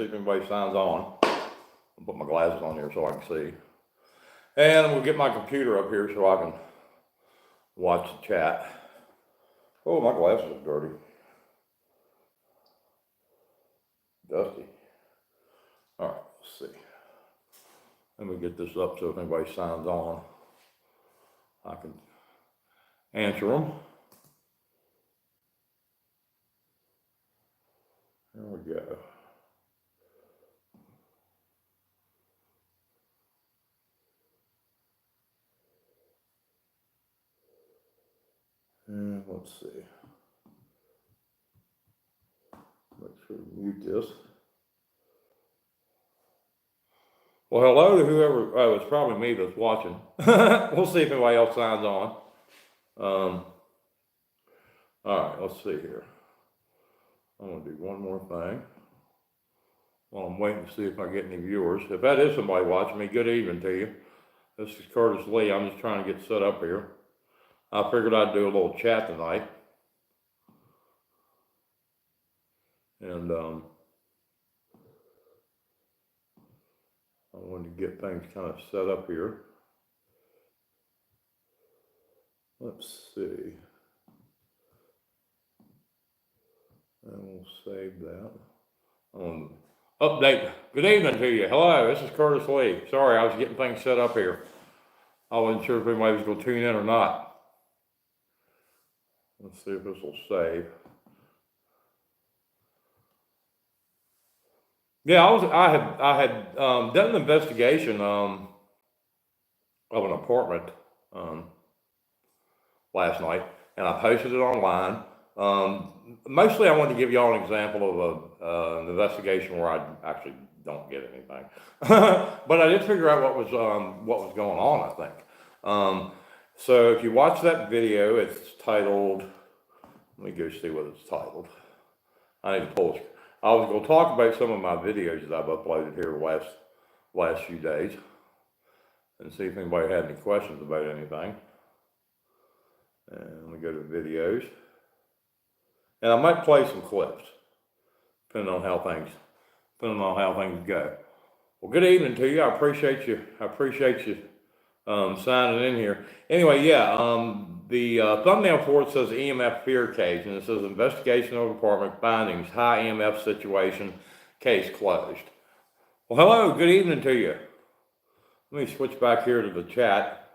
see if anybody signs on. I'll put my glasses on here so I can see. And we'll get my computer up here so I can watch the chat. Oh, my glasses are dirty. Dusty. All right, let's see. Let me get this up so if anybody signs on, I can answer them. There we go. And let's see. Make sure to mute this. Well, hello to whoever, oh, it's probably me that's watching. We'll see if anybody else signs on. All right, let's see here. I'm going to do one more thing while I'm waiting to see if I get any viewers. If that is somebody watching me, good evening to you. This is Curtis Lee. I'm just trying to get set up here. I figured I'd do a little chat tonight. And I wanted to get things kind of set up here. Let's see. And we'll save that. Update. Good evening to you. Hello, this is Curtis Lee. Sorry, I was getting things set up here. I wasn't sure if anybody was going to tune in or not. Let's see if this will save. Yeah, I had done an investigation of an apartment last night, and I posted it online. Mostly, I wanted to give y'all an example of an investigation where I actually don't get anything, but I did figure out what was going on. I think. So if you watch that video, it's titled. Let me go see what it's titled. I need to pull it. I was going to talk about some of my videos that I've uploaded here the last few days and see if anybody had any questions about anything. And let me go to videos. And I might play some clips, depending on how things go. Well, good evening to you. I appreciate you signing in here. Anyway, yeah, the thumbnail for it says EMF fear case, and it says investigation of apartment findings, high EMF situation, case closed. Well, hello, good evening to you. Let me switch back here to the chat.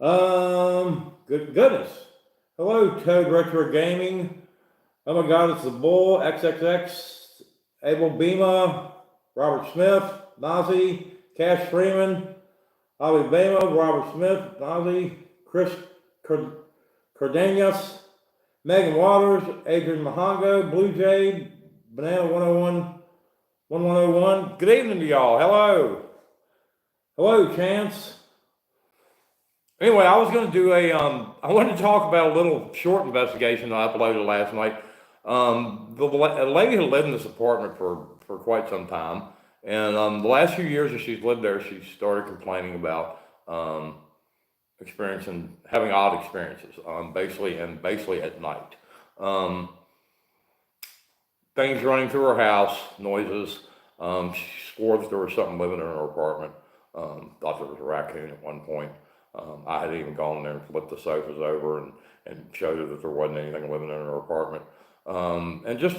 Good goodness. Hello, Toad Retro Gaming. Oh my God, it's the Bull, XXX, Abel Bema, Robert Smith, Nazi, Cash Freeman, Ollie Bama, Robert Smith, Nazi, Chris Cardenas, Megan Waters, Adrian Mahongo, Blue Jade, Banana 1101. Good evening to y'all. Hello. Hello, Chance. Anyway, I was going to do I wanted to talk about a little short investigation that I uploaded last night. The lady had lived in this apartment for quite some time. And the last few years that she's lived there, she started complaining about having odd experiences, basically at night. Things running through her house, noises. She swore that there was something living in her apartment. Thought there was a raccoon at one point. I had even gone there and flipped the sofas over and showed her that there wasn't anything living in her apartment. And just,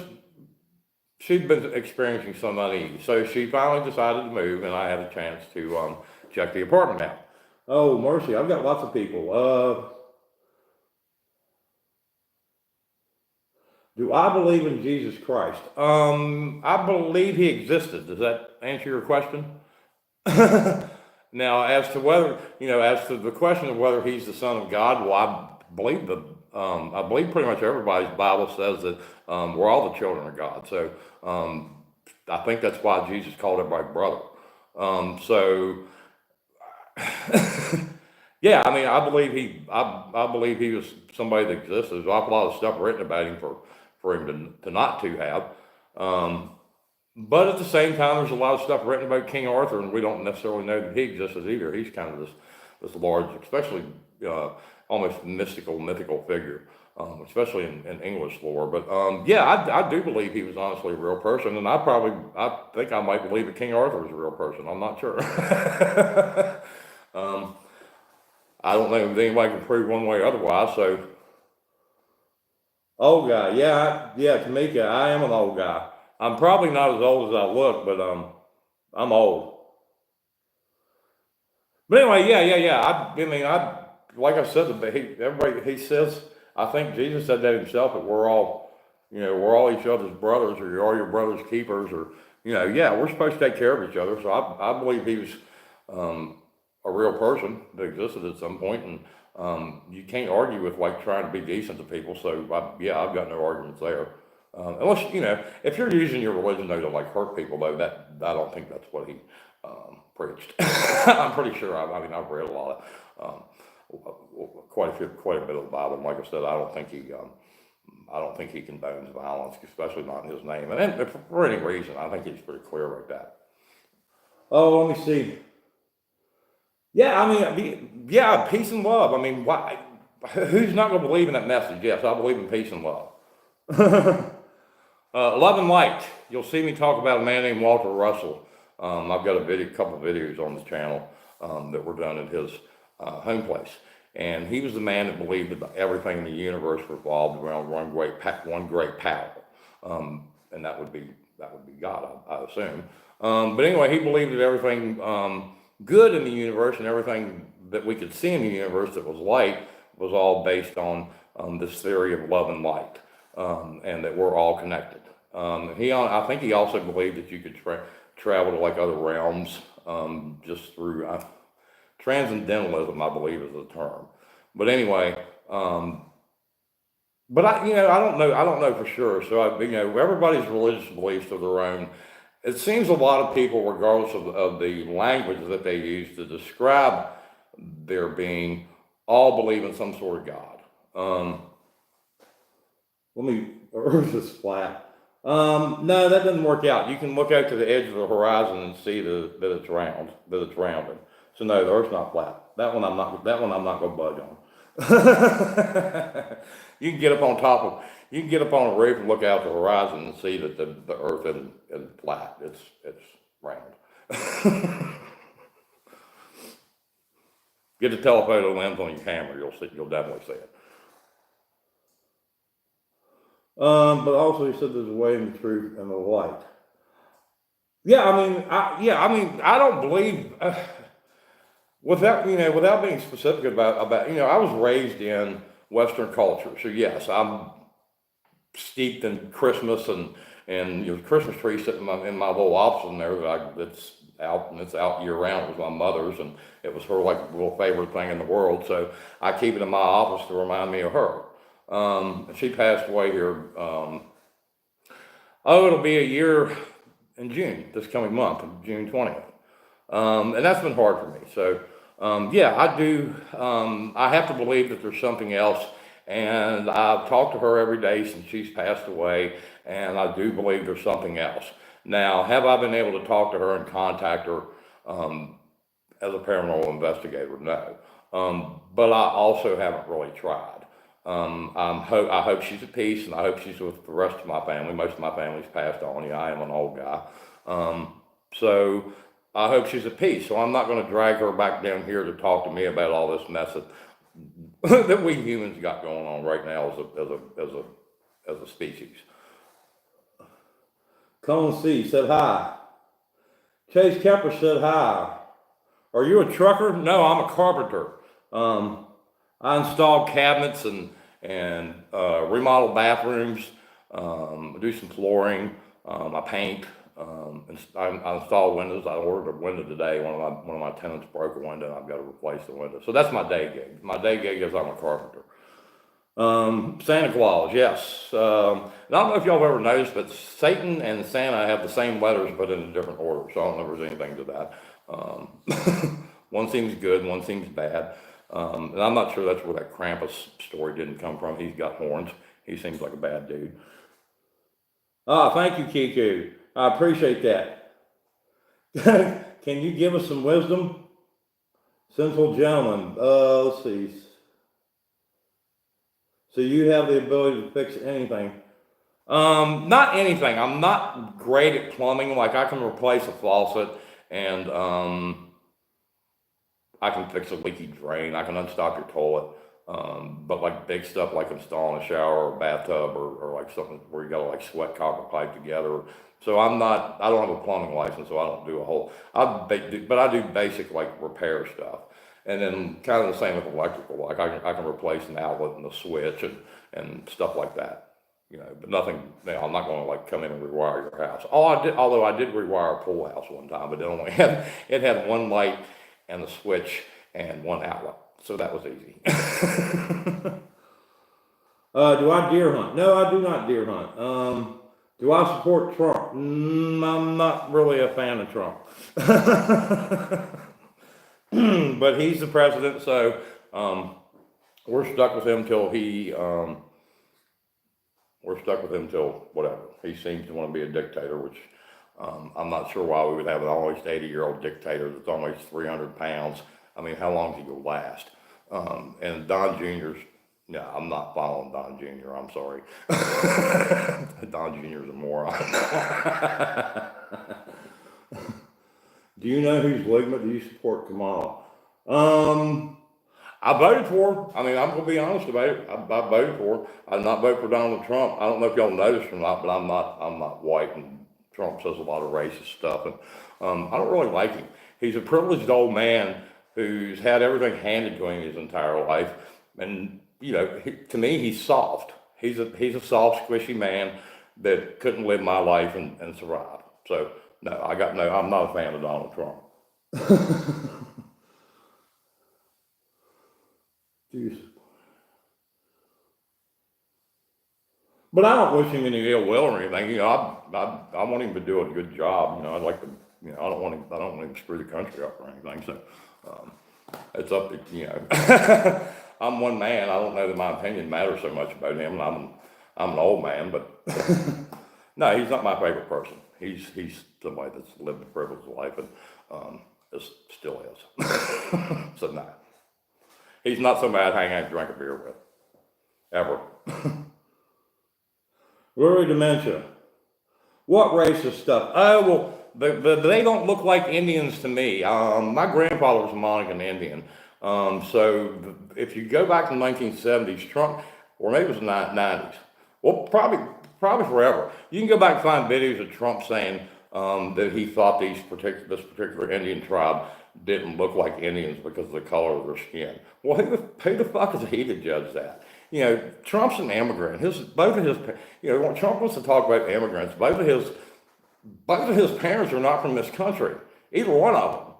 she'd been experiencing some unease. So she finally decided to move, and I had a chance to check the apartment out. Oh, mercy, I've got lots of people. Do I believe in Jesus Christ? I believe he existed. Does that answer your question? Now, as to the question of whether he's the Son of God, well, I believe pretty much everybody's Bible says that we're all the children of God. So I think that's why Jesus called everybody brother. Yeah, I mean, I believe he was somebody that existed. There's an awful lot of stuff written about him for him to not to have. But at the same time, there's a lot of stuff written about King Arthur, and we don't necessarily know that he existed either. He's kind of this large, especially almost mythical figure. especially in English lore. But yeah, I do believe he was honestly a real person, and I think I might believe that King Arthur was a real person. I'm not sure. um, I don't think anybody can prove one way or otherwise. So, old guy, yeah, yeah, Tamika, I am an old guy. I'm probably not as old as I look, but I'm old. But anyway, yeah. I mean, like I said, everybody, he says, I think Jesus said that himself, that we're all, we're all each other's brothers, or you're all your brother's keepers, or, yeah, we're supposed to take care of each other. So I believe he was um, a real person that existed at some point, and you can't argue with like trying to be decent to people. So yeah, I've got no arguments there. Unless, if you're using your religion though to like hurt people though, that I don't think that's what he preached. I'm pretty sure. I mean, I've read a lot of quite a bit of the Bible. And like I said, I don't think he condones violence, especially not in his name. And for any reason, I think he's pretty clear about that. Oh, let me see. Yeah, yeah, peace and love. I mean, why? Who's not going to believe in that message? Yes, I believe in peace and love. Love and light. You'll see me talk about a man named Walter Russell. I've got a couple of videos on the channel that were done at his home place, and he was the man that believed that everything in the universe revolved around one great power, and that would be God, I assume. But anyway, he believed that everything good in the universe and everything that we could see in the universe that was light was all based on this theory of love and light, and that we're all connected. I think he also believed that you could travel to like other realms just through transcendentalism, I believe is the term. But anyway, but I don't know for sure. So everybody's religious beliefs are their own. It seems a lot of people, regardless of the language that they use to describe their being, all believe in some sort of God. Earth is flat. No, that doesn't work out. You can look out to the edge of the horizon and see that it's rounded. So no, the Earth's not flat. That one I'm not going to budge on. You can get up on a roof and look out the horizon and see that the Earth isn't flat. It's round. Get the telephoto lens on your camera. You'll definitely see it. But also he said there's a way in the truth and the light. Yeah, I don't believe without being specific about I was raised in Western culture, so yes, I'm steeped in Christmas and Christmas tree sitting in my little office in there it's out year round. It was my mother's, and it was her like little favorite thing in the world. So I keep it in my office to remind me of her. She passed away here. It'll be a year in June, this coming month, June 20th. And that's been hard for me. So, yeah, I do. I have to believe that there's something else. And I've talked to her every day since she's passed away. And I do believe there's something else. Now, have I been able to talk to her and contact her as a paranormal investigator? No. But I also haven't really tried. I hope she's at peace, and I hope she's with the rest of my family. Most of my family's passed on. I am an old guy. So I hope she's at peace. So I'm not going to drag her back down here to talk to me about all this mess that we humans got going on right now as a species. Cone C said hi. Chase Kemper said hi. Are you a trucker? No, I'm a carpenter. I install cabinets and remodel bathrooms. Do some flooring. I paint. I install windows. I ordered a window today. One of my tenants broke a window, and I've got to replace the window. So that's my day gig. My day gig is I'm a carpenter. Santa Claus, yes. And I don't know if y'all have ever noticed, but Satan and Santa have the same letters, but in a different order. So I don't know if there's anything to that. One seems good, one seems bad. And I'm not sure that's where that Krampus story didn't come from. He's got horns. He seems like a bad dude. Thank you, Kiku. I appreciate that. Can you give us some wisdom? Sinful gentleman. Let's see. So you have the ability to fix anything. Not anything. I'm not great at plumbing. Like I can replace a faucet and I can fix a leaky drain. I can unstop your toilet. But like big stuff like installing a shower or a bathtub or like something where you gotta like sweat copper pipe together. So I don't have a plumbing license, so I don't do a whole, but I do basic like repair stuff. And then kind of the same with electrical, like I can replace an outlet and a switch and stuff like that. But nothing, I'm not gonna like come in and rewire your house. Although I did rewire a pool house one time, but it had one light and a switch and one outlet. So that was easy. Do I deer hunt? No, I do not deer hunt. Do I support Trump? I'm not really a fan of Trump. But he's the president, so we're stuck with him till whatever. He seems to want to be a dictator, which I'm not sure why we would have an almost 80-year-old dictator that's almost 300 pounds. I mean, how long is he going to last? And Don Jr.'s, no, I'm not following Don Jr., I'm sorry. Don Jr.'s a moron. Do you know who's legitimate? Do you support Kamala? I voted for him. I mean, I'm going to be honest about it. I voted for him. I did not vote for Donald Trump. I don't know if y'all noticed or not, but I'm not white, and Trump says a lot of racist stuff, and I don't really like him. He's a privileged old man who's had everything handed to him his entire life, and to me, he's soft. He's a soft, squishy man that couldn't live my life and survive. So no, I'm not a fan of Donald Trump. Jeez. But I don't wish him any ill will or anything. I want him to do a good job. I'd like to. I don't want him to screw the country up or anything. So it's up to I'm one man. I don't know that my opinion matters so much about him. I'm an old man, but no, he's not my favorite person. He's somebody that's lived a privileged life and still is. So no, he's not somebody I'd hang out and drink a beer with, ever. Early dementia. What racist stuff? Oh, well, they don't look like Indians to me. My grandfather was a Monacan Indian. So if you go back to the 1970s, Trump, or maybe it was the 90s, well, probably forever. You can go back and find videos of Trump saying that he thought this particular Indian tribe didn't look like Indians because of the color of their skin. Well, who the fuck is he to judge that? Trump's an immigrant. When Trump wants to talk about immigrants, both of his parents are not from this country. Either one of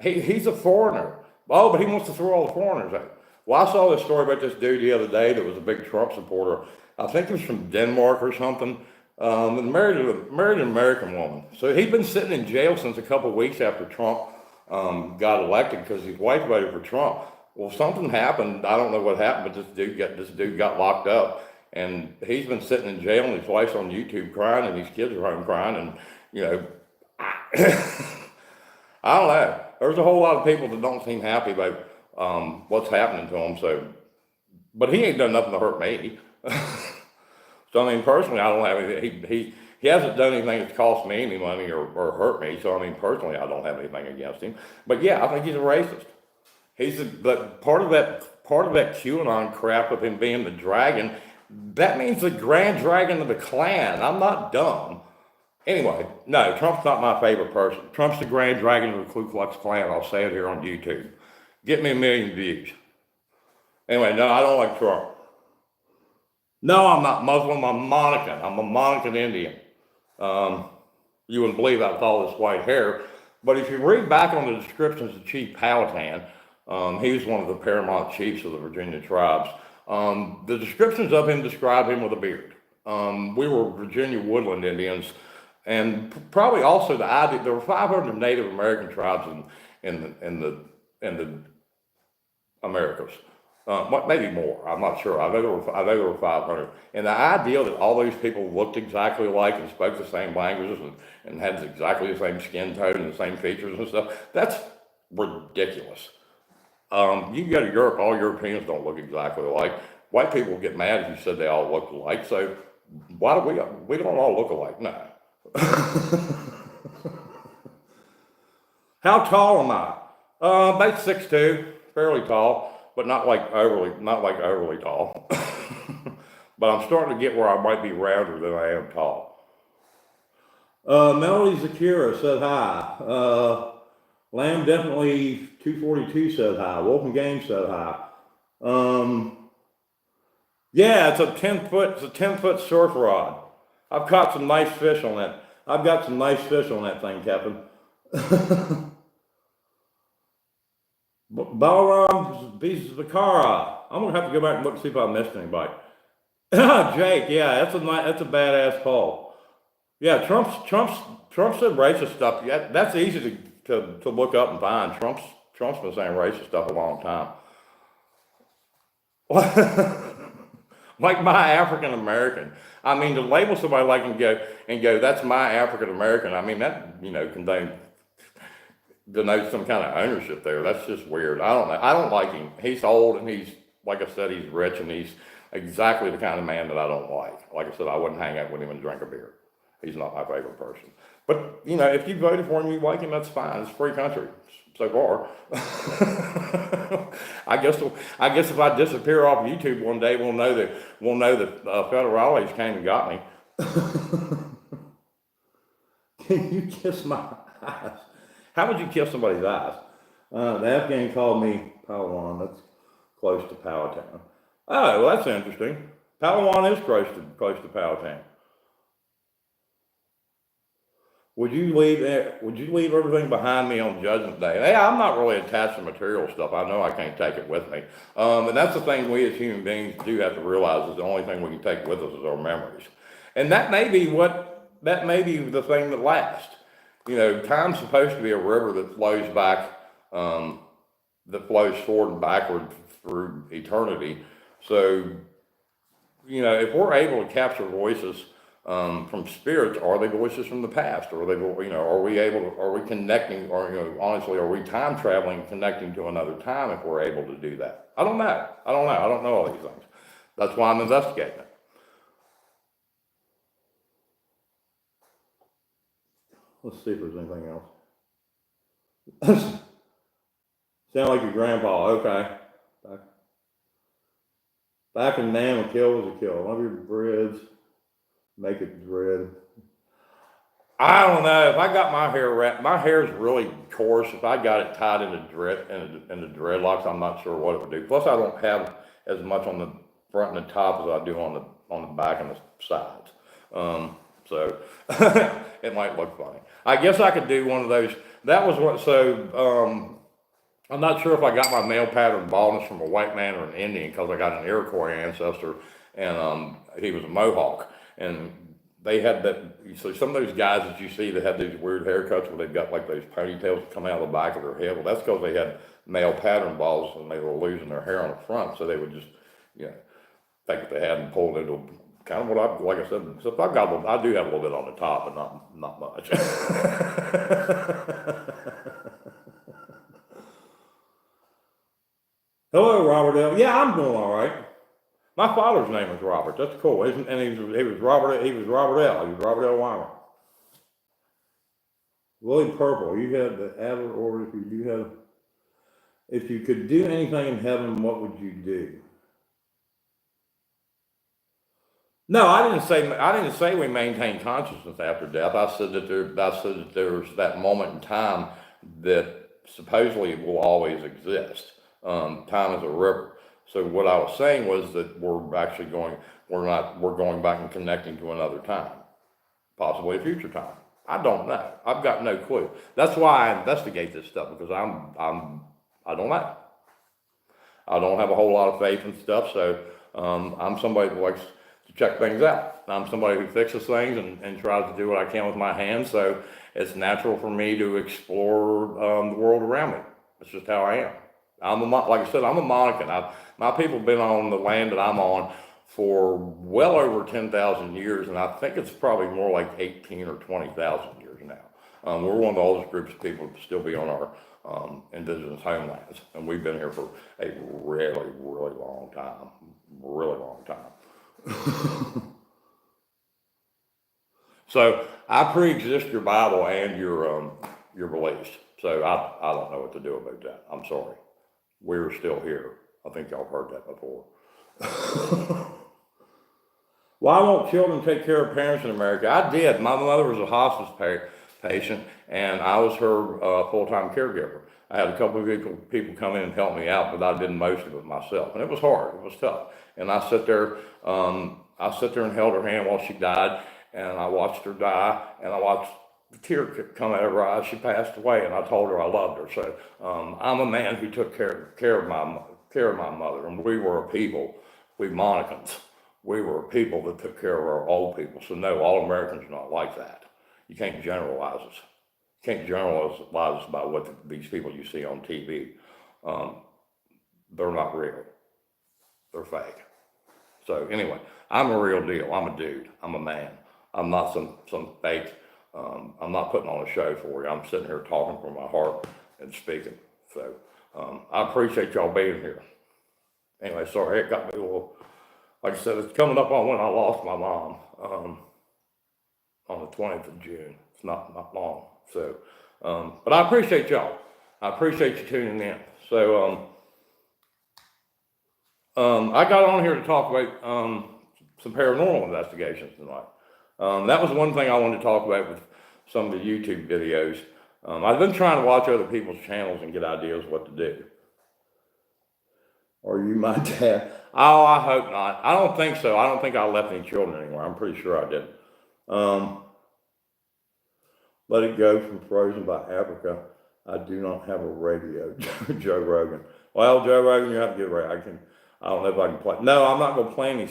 them. He's a foreigner. Oh, but he wants to throw all the foreigners out. Well, I saw this story about this dude the other day that was a big Trump supporter. I think he was from Denmark or something. And married an American woman. So he'd been sitting in jail since a couple of weeks after Trump got elected because his wife voted for Trump. Well, something happened. I don't know what happened, but this dude got locked up, and he's been sitting in jail, and his wife's on YouTube crying, and his kids are home crying, and I don't know. There's a whole lot of people that don't seem happy about what's happening to him. So, but he ain't done nothing to hurt me. So I mean, personally, I don't have anything. He hasn't done anything that's cost me any money or hurt me. So I mean, personally, I don't have anything against him. But yeah, I think he's a racist. But part of that QAnon crap with him being the dragon, that means the grand dragon of the Klan. I'm not dumb. Anyway, no, Trump's not my favorite person. Trump's the grand dragon of the Ku Klux Klan. I'll say it here on YouTube. Get me 1 million views. Anyway, no, I don't like Trump. No, I'm not Muslim. I'm Monacan. I'm a Monacan Indian. You wouldn't believe that with all this white hair. But if you read back on the descriptions of Chief Powhatan, he was one of the paramount chiefs of the Virginia tribes. The descriptions of him describe him with a beard. We were Virginia woodland Indians, and probably also the idea there were 500 Native American tribes in the Americas. Maybe more. I'm not sure. I know there were 500. And the idea that all these people looked exactly alike and spoke the same languages and had exactly the same skin tone and the same features and stuff, that's ridiculous. You can go to Europe, all Europeans don't look exactly alike. white people get mad if you said they all look alike. So why do we don't all look alike? No. How tall am I? About 6'2", fairly tall, but not like overly tall. But I'm starting to get where I might be rounder than I am tall. Melody Zakira said hi. Lamb definitely 242 said hi. Wolfen Game said hi. Yeah, it's a 10-foot surf rod. I've caught some nice fish on that. I've got some nice fish on that thing, Captain. Balaram Bizakara. I'm gonna have to go back and look and see if I missed anybody. Jake, yeah, that's a badass poll. Yeah, Trump said racist stuff. Yeah, that's easy to look up and find. Trump's been saying racist stuff a long time. Like my African American. I mean, to label somebody like and go, that's my African American. I mean, that denotes some kind of ownership there. That's just weird. I don't know. I don't like him. He's old and he's, like I said, he's rich and he's exactly the kind of man that I don't like. Like I said, I wouldn't hang out with him and drink a beer. He's not my favorite person. But, if you voted for him, you like him, that's fine. It's a free country so far. I guess if I disappear off YouTube one day, we'll know that federales came and got me. Can you kiss my eyes? How would you kiss somebody's eyes? The Afghan called me Palawan. That's close to Powhatan. Oh, well, that's interesting. Palawan is close to Powhatan. Would you leave everything behind me on Judgment Day? Yeah, I'm not really attached to material stuff. I know I can't take it with me. And that's the thing we as human beings do have to realize is the only thing we can take with us is our memories. And that may be the thing that lasts. Time's supposed to be a river that flows back, that flows forward and backward through eternity. So, if we're able to capture voices from spirits, are they voices from the past? Or are we connecting, or, honestly, are we time traveling, connecting to another time if we're able to do that? I don't know. I don't know all these things. That's why I'm investigating it. Let's see if there's anything else. Sound like your grandpa. Okay. Back in Nam, a kill was a kill. Love your breads. Make it dread. I don't know. If I got my hair wrapped, my hair is really coarse. If I got it tied into dreadlocks, I'm not sure what it would do. Plus, I don't have as much on the front and the top as I do on the back and the sides. So it might look funny. I guess I could do one of those. That was what. So I'm not sure if I got my male pattern baldness from a white man or an Indian, because I got an Iroquois ancestor, and he was a Mohawk. And they had that, so some of those guys that you see that have these weird haircuts where they've got like those ponytails that come out of the back of their head, well, that's because they had male pattern balls and they were losing their hair on the front, so they would just, think that they had and pulled into kind of what like I said, so I do have a little bit on the top, but not much. Hello, Robert L. Yeah, I'm doing all right. My father's name was Robert. That's cool. And he was Robert L. He was Robert L. Weimer. Willie Purple. You had the avid order. If you could do anything in heaven, what would you do? No, I didn't say we maintain consciousness after death. I said that there's that moment in time that supposedly will always exist. Time is a river. So what I was saying was that we're going back and connecting to another time, possibly a future time. I don't know. I've got no clue. That's why I investigate this stuff, because I don't know. I don't have a whole lot of faith in stuff, so I'm somebody that likes to check things out. I'm somebody who fixes things and tries to do what I can with my hands, so it's natural for me to explore the world around me. That's just how I am. Like I said, I'm a Monacan. My people have been on the land that I'm on for well over 10,000 years, and I think it's probably more like 18 or 20,000 years now. We're one of the oldest groups of people to still be on our indigenous homelands, and we've been here for a really, really long time. Really long time. So I pre-exist your Bible and your beliefs. So I don't know what to do about that. I'm sorry. We're still here. I think y'all heard that before. Why won't children take care of parents in America? I did. My mother was a hospice patient, and I was her full-time caregiver. I had a couple of people come in and help me out, but I did most of it myself, and it was hard. It was tough. And I sat there and held her hand while she died, and I watched her die, and I watched the tear come out of her eyes. She passed away, and I told her I loved her. So I'm a man who took care of my mother, and we were a people, we Monicans. We were a people that took care of our old people. So no, all Americans are not like that. You can't generalize us. You can't generalize us by what these people you see on TV. They're not real. They're fake. So anyway, I'm a real deal. I'm a dude. I'm a man. I'm not some fake. I'm not putting on a show for you. I'm sitting here talking from my heart and speaking. So I appreciate y'all being here. Anyway, sorry, it got me a little. Like I said, it's coming up on when I lost my mom on the 20th of June. It's not long. So, but I appreciate y'all. I appreciate you tuning in. So, I got on here to talk about some paranormal investigations tonight. That was one thing I wanted to talk about with some of the YouTube videos. I've been trying to watch other people's channels and get ideas what to do. Are you my dad? Oh, I hope not. I don't think so. I don't think I left any children anywhere. I'm pretty sure I didn't. Let It Go from Frozen by Africa. I do not have a radio. Joe Rogan. Well, Joe Rogan, you have to get right. I don't know if I can play. No, I'm not gonna play any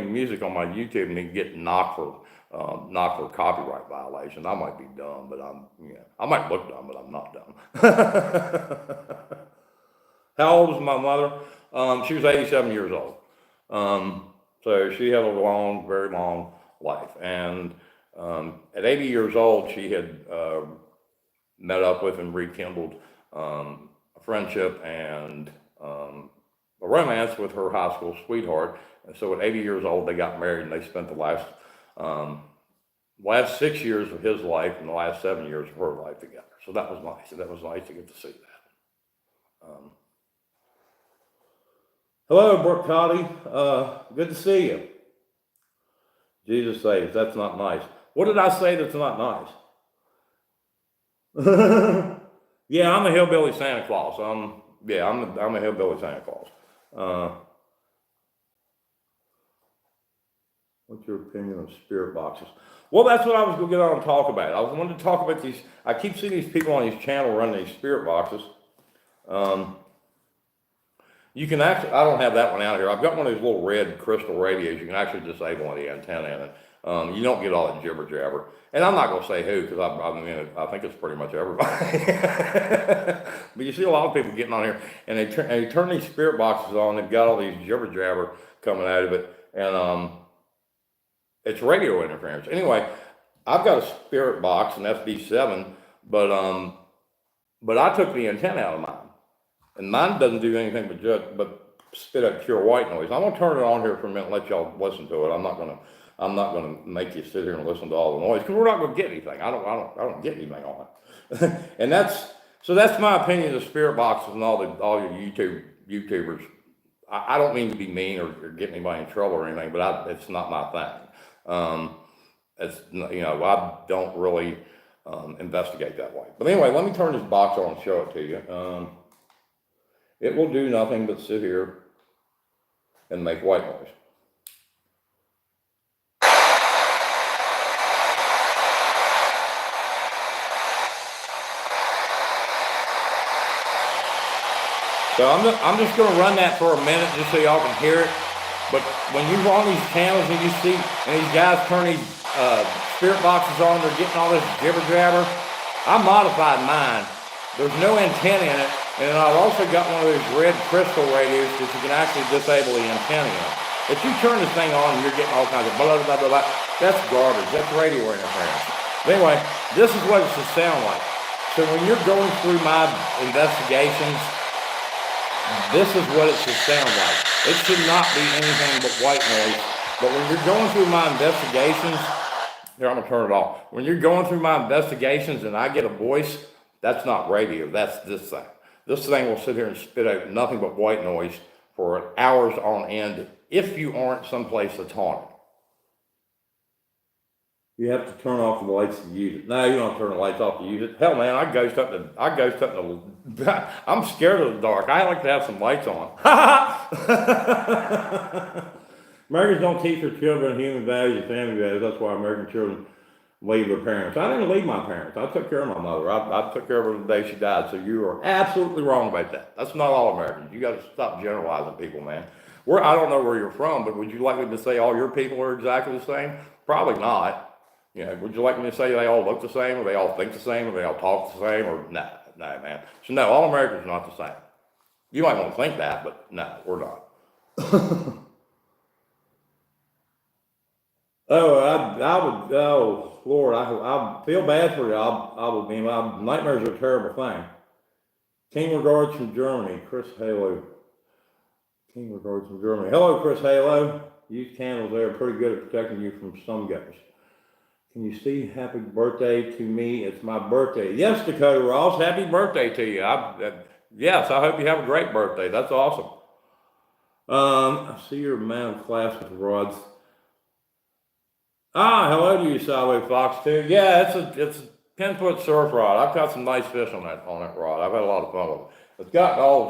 music on my YouTube and then get knocked for copyright violation. I might be dumb, but I might look dumb, but I'm not dumb. How old is my mother? She was 87 years old. So she had a long, very long life. And at 80 years old, she had met up with and rekindled a friendship and a romance with her high school sweetheart. And so at 80 years old, they got married, and they spent the last 6 years of his life and the last 7 years of her life together. So that was nice. And that was nice to get to see that. Hello, Brooke Cotty. Good to see you. Jesus saves. That's not nice. What did I say that's not nice? Yeah, I'm a hillbilly Santa Claus. I'm a hillbilly Santa Claus. What's your opinion of spirit boxes? Well, that's what I was going to get on and talk about. I wanted to talk about these. I keep seeing these people on these channels running these spirit boxes. You can actually, I don't have that one out here. I've got one of these little red crystal radios. You can actually disable the antenna in it. You don't get all that jibber jabber. And I'm not going to say who, because I think it's pretty much everybody. But you see a lot of people getting on here, and they turn these spirit boxes on. They've got all these jibber jabber coming out of it, and it's radio interference. Anyway, I've got a spirit box, an FB7, but I took the antenna out of mine. And mine doesn't do anything but spit out pure white noise. I'm gonna turn it on here for a minute and let y'all listen to it. I'm not gonna make you sit here and listen to all the noise, because we're not gonna get anything. I don't get anything on it. And that's my opinion of spirit boxes and all your YouTubers. I don't mean to be mean or get anybody in trouble or anything, but it's not my thing. I don't really investigate that way. But anyway, let me turn this box on and show it to you. It will do nothing but sit here and make white noise. So I'm just going to run that for a minute just so y'all can hear it. But when you're on these channels and you see, and these guys turn these spirit boxes on, they're getting all this jibber jabber. I modified mine. There's no antenna in it. And I've also got one of those red crystal radios that you can actually disable the antenna in. If you turn this thing on and you're getting all kinds of blah, blah, blah, blah, that's garbage. That's radio interference. Anyway, this is what it should sound like. So when you're going through my investigations, this is what it should sound like. It should not be anything but white noise. But when you're going through my investigations, here, I'm gonna turn it off. When you're going through my investigations and I get a voice, that's not radio, that's this thing. This thing will sit here and spit out nothing but white noise for hours on end if you aren't someplace that's haunted. You have to turn off the lights to use it. No, you don't turn the lights off to use it. Hell, man, I ghost up the, I'm scared of the dark. I like to have some lights on. Americans don't teach their children human values and family values. That's why American children leave their parents. I didn't leave my parents. I took care of my mother. I took care of her the day she died. So you are absolutely wrong about that. That's not all Americans. You got to stop generalizing people, man. I don't know where you're from, but would you like me to say all your people are exactly the same? Probably not. You know, would you like me to say they all look the same, or they all think the same, or they all talk the same, or no, man. So no, all Americans are not the same. You might want to think that, but no, we're not. Oh, Lord, I feel bad for you. My nightmares are a terrible thing. King regards from Germany, Chris Halo. King regards from Germany. Hello, Chris Halo. Use candles there, pretty good at protecting you from some ghosts. Can you see happy birthday to me? It's my birthday. Yes, Dakota Ross, happy birthday to you. Yes, I hope you have a great birthday. That's awesome. I see you're a man of class with rods. Hello to you, Sideways Fox too. Yeah, it's a 10-foot surf rod. I've got some nice fish on that rod. I've had a lot of fun with it. It's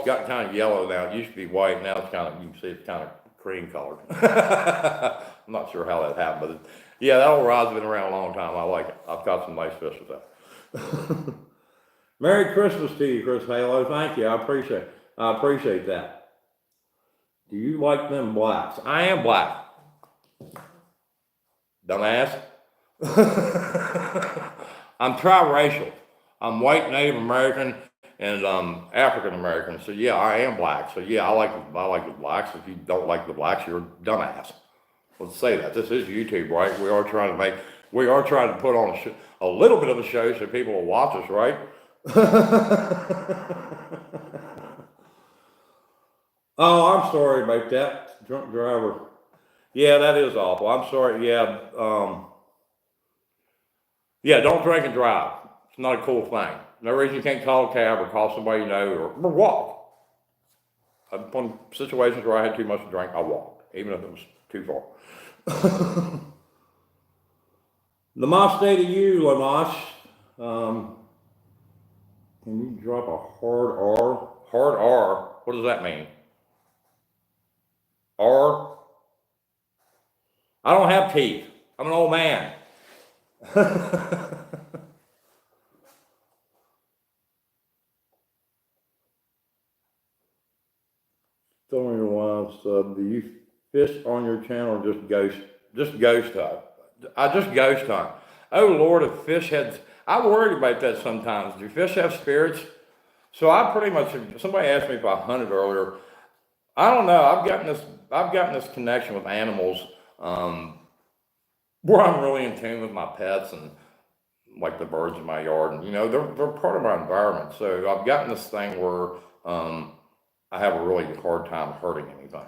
gotten kind of yellow now. It used to be white. Now it's kind of, you can see it's kind of cream colored. I'm not sure how that happened, but yeah, that old rod's been around a long time. I like it. I've caught some nice fish with that. Merry Christmas to you, Chris Halo. Thank you. I appreciate that. Do you like them blacks? I am black. Dumbass. I'm triracial. I'm white, Native American, and African American. So yeah, I am black. So yeah, I like the blacks. If you don't like the blacks, you're a dumbass. Let's say that. This is YouTube, right? We are trying to put on a little bit of a show so people will watch us, right? Oh, I'm sorry about that. Drunk driver. Yeah, that is awful. I'm sorry. Yeah. Yeah, don't drink and drive. It's not a cool thing. No reason you can't call a cab or call somebody you know or walk. Upon situations where I had too much to drink, I walked, even if it was too far. Namaste to you, Lamash. Can you drop a hard R? Hard R? What does that mean? R? I don't have teeth. I'm an old man. Tell me your wife, do you fish on your channel or just ghost hunt? I just ghost hunt. Oh Lord, if fish had, I worry about that sometimes. Do fish have spirits? So I pretty much, somebody asked me if I hunted earlier. I don't know. I've gotten this connection with animals, where I'm really in tune with my pets and like the birds in my yard, and they're part of my environment. So I've gotten this thing where I have a really hard time hurting anything,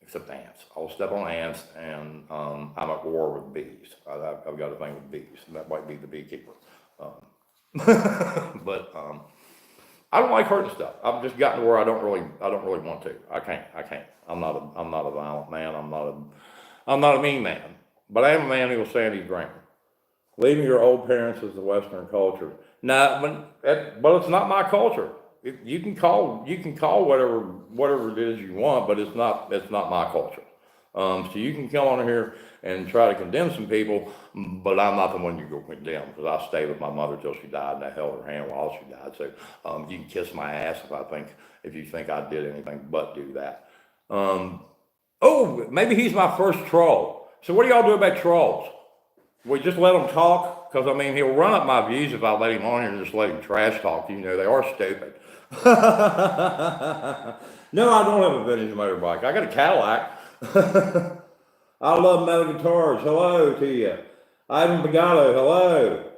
except ants. I'll step on ants, and I'm at war with bees. I've got a thing with bees, and that might be the beekeeper. But I don't like hurting stuff. I've just gotten to where I don't really want to. I can't. I'm not a violent man. I'm not a mean man. But I am a man who will stand his drink. Leaving your old parents is the Western culture. No, but it's not my culture. You can call whatever it is you want, but it's not my culture. So you can come on here and try to condemn some people, but I'm not the one you go condemn, because I stayed with my mother till she died, and I held her hand while she died. So you can kiss my ass if you think I did anything but do that. Oh, maybe he's my first troll. So what do y'all do about trolls? We just let him talk? Because, he'll run up my views if I let him on here and just let him trash talk. They are stupid. No, I don't have a vintage motorbike. I got a Cadillac. I love metal guitars. Hello to you. Ivan Bagato, hello.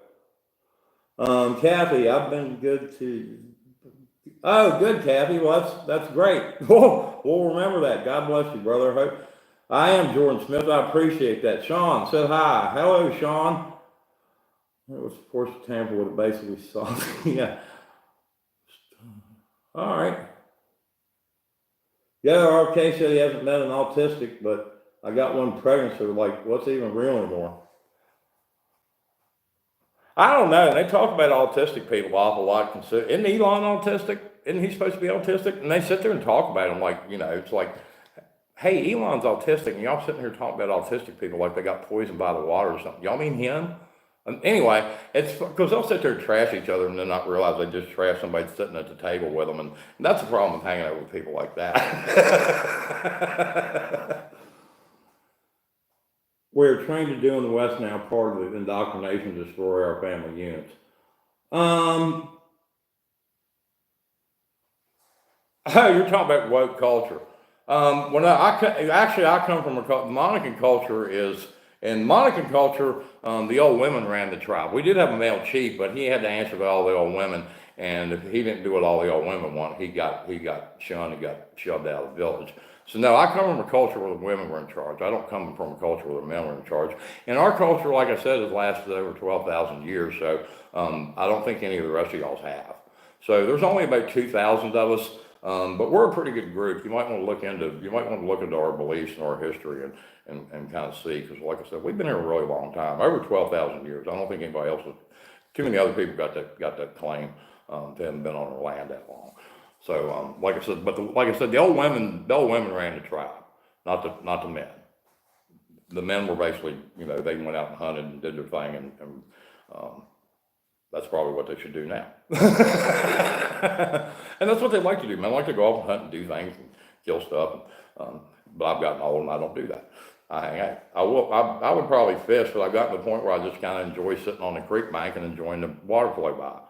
Kathy, I've been good to. Oh, good, Kathy. Well, that's great. We'll remember that. God bless you, brother. I am Jordan Smith. I appreciate that. Sean said hi. Hello, Sean. It was forced to tamper with it basically soft. Yeah. All right. Yeah, RK said he hasn't met an autistic, but I got one pregnant, so like, what's even real anymore? I don't know. They talk about autistic people an awful lot. Isn't Elon autistic? Isn't he supposed to be autistic? And they sit there and talk about him like, it's like, hey, Elon's autistic, and y'all sitting here talking about autistic people like they got poisoned by the water or something. Y'all mean him? Anyway, it's because they'll sit there and trash each other and then not realize they just trash somebody sitting at the table with them. And that's the problem with hanging out with people like that. We're trained to do in the West now, part of the indoctrination to destroy our family units. Oh, you're talking about woke culture. When I come from a Monacan culture in Monacan culture, the old women ran the tribe. We did have a male chief, but he had to answer to all the old women, and if he didn't do what all the old women wanted, he got shunned, he got shoved out of the village. So no, I come from a culture where the women were in charge. I don't come from a culture where the men were in charge. And our culture, like I said, has lasted over 12,000 years, so I don't think any of the rest of y'all's have. So there's only about 2,000 of us. But we're a pretty good group. You might want to look into our beliefs and our history and kind of see, because like I said, we've been here a really long time, over 12,000 years. I don't think anybody else, too many other people got that claim to haven't been on our land that long. So like I said, the old women ran the tribe, not the men. The men were basically, they went out and hunted and did their thing, and that's probably what they should do now. And that's what they like to do. Men like to go off and hunt and do things and kill stuff. But I've gotten old and I don't do that. I hang out. I would probably fish, but I've gotten to the point where I just kind of enjoy sitting on the creek bank and enjoying the water flow by.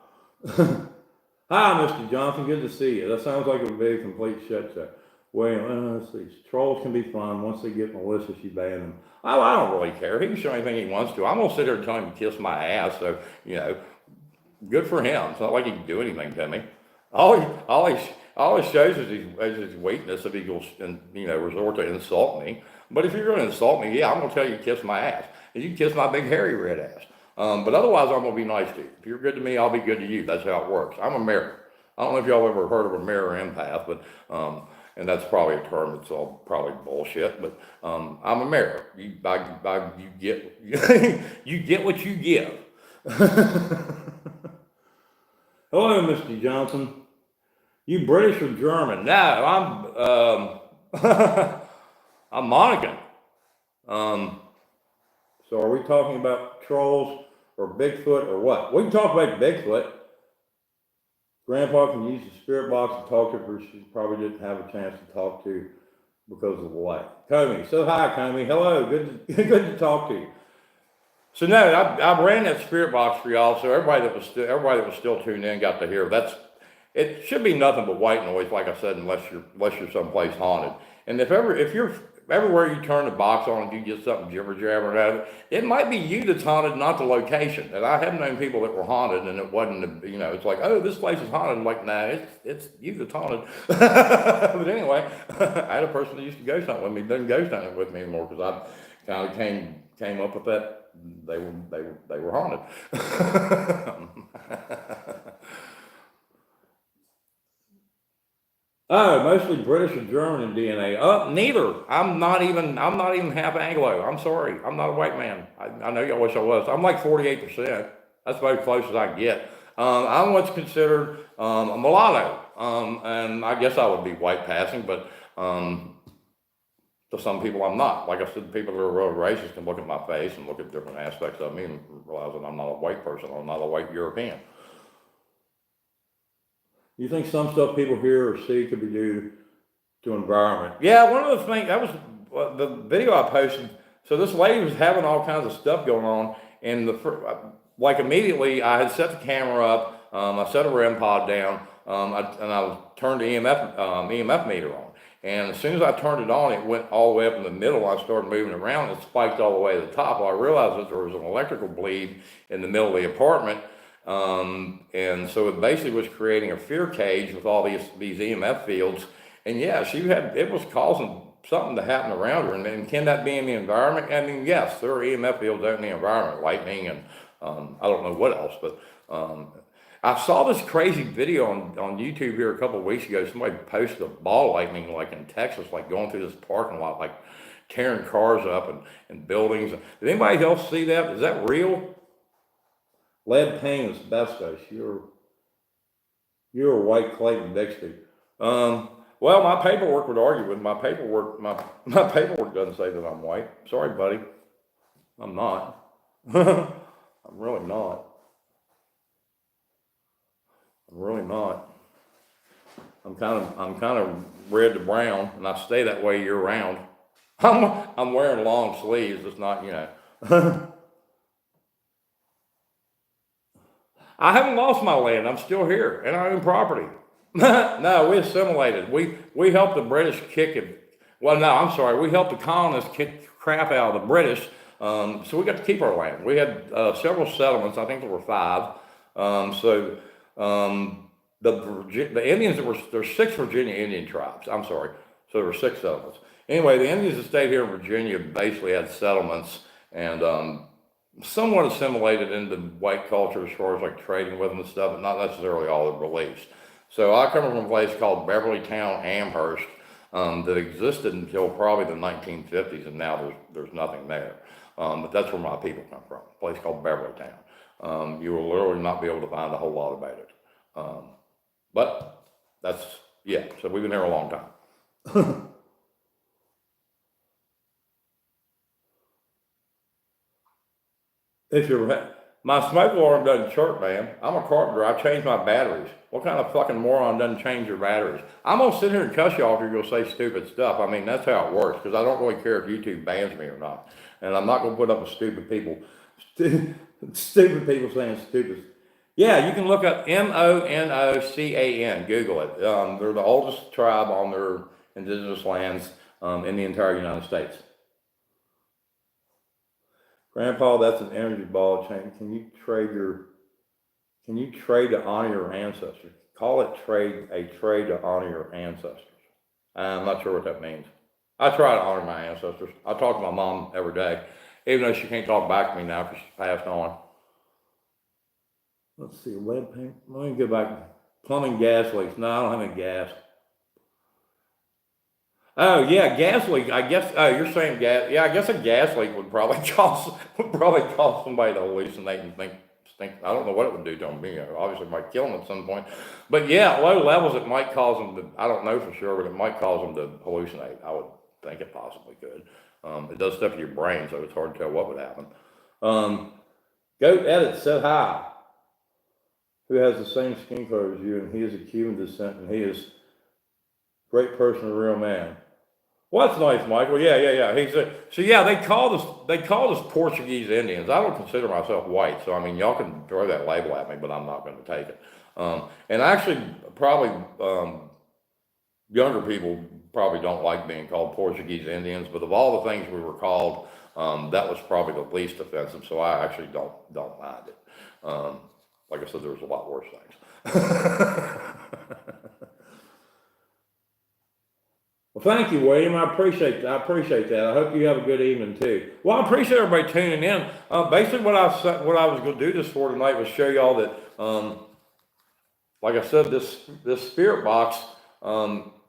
Hi, Mr. Johnson. Good to see you. That sounds like it would be a complete shit show. Well, let's see. Trolls can be fun. Once they get malicious, you ban them. Oh, I don't really care. He can show anything he wants to. I'm going to sit there and tell him to kiss my ass. So, good for him. It's not like he can do anything to me. All he shows is his weakness if he goes and resort to insult me. But if you're going to insult me, yeah, I'm going to tell you to kiss my ass. And you can kiss my big hairy red ass. But otherwise, I'm going to be nice to you. If you're good to me, I'll be good to you. That's how it works. I'm a mirror. I don't know if y'all ever heard of a mirror empath, but and that's probably a term that's all probably bullshit. But I'm a mirror. You get you get what you give. Hello, Mr. Johnson. You British or German? No, I'm Monacan. So are we talking about trolls or Bigfoot or what? We can talk about Bigfoot. Grandpa can use the spirit box to talk to her. She probably didn't have a chance to talk to because of the light. Comey, so hi, Comey. Hello, good to talk to you. So no, I ran that spirit box for y'all, so everybody that was still tuned in got to hear. It should be nothing but white noise, like I said, unless you're someplace haunted. And if you're everywhere you turn the box on and you get something jibber jabber out of it, it might be you that's haunted, not the location. And I have known people that were haunted, and it wasn't. It's like, oh, this place is haunted. I'm like, nah, it's you that's haunted. But anyway, I had a person that used to ghost hunt with me, doesn't ghost hunt with me anymore because I kind of came up with that. They were haunted. Oh, mostly British or German in DNA. Neither. I'm not even half Anglo. I'm sorry. I'm not a white man. I know y'all wish I was. I'm like 48%. That's about as close as I can get. I'm what's considered a mulatto. And I guess I would be white passing, but to some people I'm not. Like I said, people that are real racist can look at my face and look at different aspects of me and realize that I'm not a white person. I'm not a white European. You think some stuff people hear or see could be due to environment? Yeah, one of the things, that was the video I posted. So this lady was having all kinds of stuff going on, and immediately I had set the camera up, I set a REM pod down, and I turned the EMF meter on. And as soon as I turned it on, it went all the way up in the middle. I started moving around, it spiked all the way to the top. Well, I realized that there was an electrical bleed in the middle of the apartment. And so it basically was creating a fear cage with all these EMF fields. And yeah, it was causing something to happen around her. And can that be in the environment? I mean, yes, there are EMF fields out in the environment, lightning, and I don't know what else, but I saw this crazy video on YouTube here a couple of weeks ago. Somebody posted a ball lightning like in Texas, like going through this parking lot, like tearing cars up and buildings. Did anybody else see that? Is that real? Lead paint asbestos. You're a white Clayton Dixie. Well, my paperwork would argue with my paperwork. My paperwork doesn't say that I'm white. Sorry, buddy. I'm not. I'm really not. I'm really not. I'm kind of red to brown, and I stay that way year round. I'm wearing long sleeves. It's not, I haven't lost my land. I'm still here, and I own property. No, we assimilated. We helped the British kick it. Well, no, I'm sorry. We helped the colonists kick crap out of the British. So we got to keep our land. We had several settlements. I think there were 5. The Indians there's 6 Virginia Indian tribes. I'm sorry. So there were 6 settlements. Anyway, the Indians that stayed here in Virginia basically had settlements and somewhat assimilated into white culture as far as like trading with them and stuff, but not necessarily all their beliefs. So I come from a place called Beverlytown, Amherst, that existed until probably the 1950s, and now there's nothing there. But that's where my people come from, a place called Beverlytown. You will literally not be able to find a whole lot about it. But so we've been there a long time. My smoke alarm doesn't chirp, man. I'm a carpenter. I change my batteries. What kind of fucking moron doesn't change your batteries? I'm gonna sit here and cuss you off if you're gonna say stupid stuff. I mean, that's how it works, because I don't really care if YouTube bans me or not. And I'm not gonna put up with stupid people saying stupid. Yeah, you can look up Monocan. Google it. They're the oldest tribe on their indigenous lands in the entire United States. Grandpa, that's an energy ball chain. Can you trade to honor your ancestors? Call it a trade to honor your ancestors. I'm not sure what that means. I try to honor my ancestors. I talk to my mom every day, even though she can't talk back to me now because she's passed on. Let's see, lead paint. Let me go back. Plumbing gas leaks. No, I don't have any gas. Oh yeah, gas leak. I guess. Oh, you're saying gas? Yeah, I guess a gas leak would probably cause somebody to hallucinate and think. I don't know what it would do to them. Obviously, it might kill them at some point. But yeah, at low levels, it might cause them to. I don't know for sure, but it might cause them to hallucinate. I would think it possibly could. It does stuff to your brain, so it's hard to tell what would happen. Goat Edit said hi. Who has the same skin color as you, and he is of Cuban descent, and he is a great person, a real man. Well, that's nice, Michael. Yeah. They called us Portuguese Indians. I don't consider myself white, so I mean, y'all can throw that label at me, but I'm not going to take it. And actually, probably younger people probably don't like being called Portuguese Indians, but of all the things we were called, that was probably the least offensive. So I actually don't mind it. Like I said, there was a lot worse things. Well, thank you, William. I appreciate that. I hope you have a good evening too. Well, I appreciate everybody tuning in. Basically, what I was going to do this for tonight was show y'all that, like I said, this spirit box,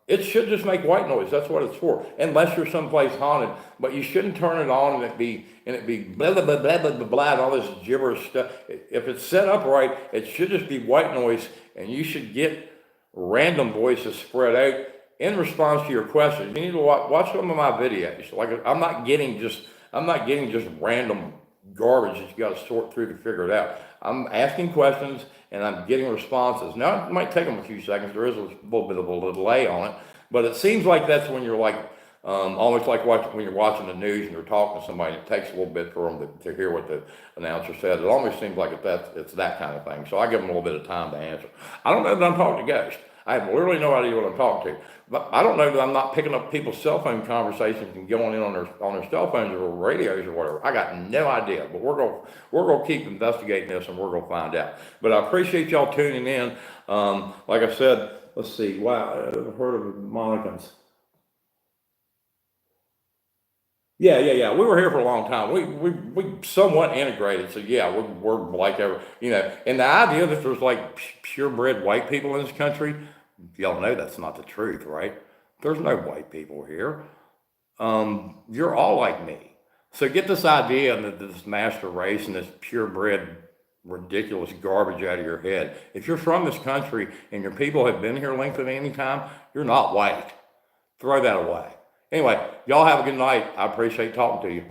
it should just make white noise. That's what it's for, unless you're someplace haunted. But you shouldn't turn it on and it be blah blah blah blah blah blah and all this gibberish stuff. If it's set up right, it should just be white noise, and you should get random voices spread out in response to your questions. You need to watch some of my videos. Like I'm not getting just random garbage that you got to sort through to figure it out. I'm asking questions and I'm getting responses. Now it might take them a few seconds. There is a little bit of a delay on it, but it seems like that's when you're like almost like when you're watching the news and you're talking to somebody. It takes a little bit for them to hear what the announcer said. It almost seems like it's that kind of thing. So I give them a little bit of time to answer. I don't know that I'm talking to ghosts. I have literally no idea what I'm talking to. But I don't know that I'm not picking up people's cell phone conversations and going in on their cell phones or radios or whatever. I got no idea. But we're gonna keep investigating this, and we're gonna find out. But I appreciate y'all tuning in. Like I said, let's see. Wow, I've heard of Monicans. Yeah. We were here for a long time. We somewhat integrated. So yeah, we're like ever, and the idea that there's like purebred white people in this country, y'all know that's not the truth, right? There's no white people here. You're all like me. So get this idea that this master race and this purebred ridiculous garbage out of your head. If you're from this country and your people have been here length of any time, you're not white. Throw that away. Anyway, y'all have a good night. I appreciate talking to you.